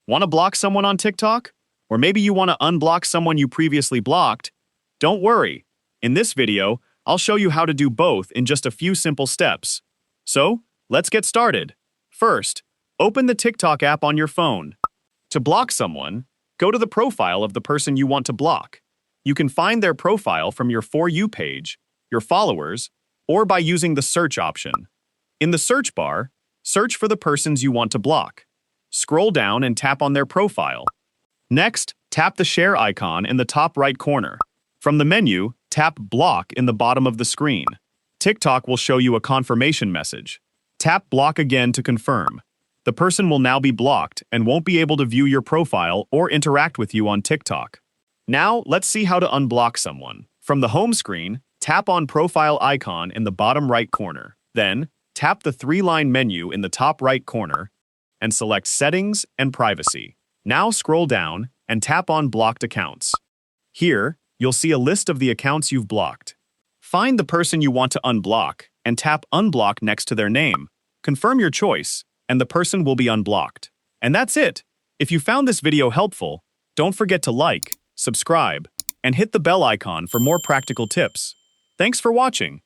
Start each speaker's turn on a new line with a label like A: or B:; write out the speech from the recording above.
A: Want to block someone on TikTok? Or maybe you want to unblock someone you previously blocked? Don't worry. In this video, I'll show you how to do both in just a few simple steps. So, let's get started. First, open the TikTok app on your phone. To block someone, go to the profile of the person you want to block. You can find their profile from your For You page, your followers, or by using the search option. In the search bar, search for the persons you want to block. Scroll down and tap on their profile. Next, tap the share icon in the top right corner. From the menu, tap Block in the bottom of the screen. TikTok will show you a confirmation message. Tap Block again to confirm. The person will now be blocked and won't be able to view your profile or interact with you on TikTok. Now, let's see how to unblock someone. From the home screen, tap on Profile icon in the bottom right corner. Then, tap the three-line menu in the top right corner and select Settings and Privacy. Now scroll down and tap on Blocked Accounts. Here, you'll see a list of the accounts you've blocked. Find the person you want to unblock and tap Unblock next to their name. Confirm your choice, and the person will be unblocked. And that's it. If you found this video helpful, don't forget to like, subscribe, and hit the bell icon for more practical tips. Thanks for watching.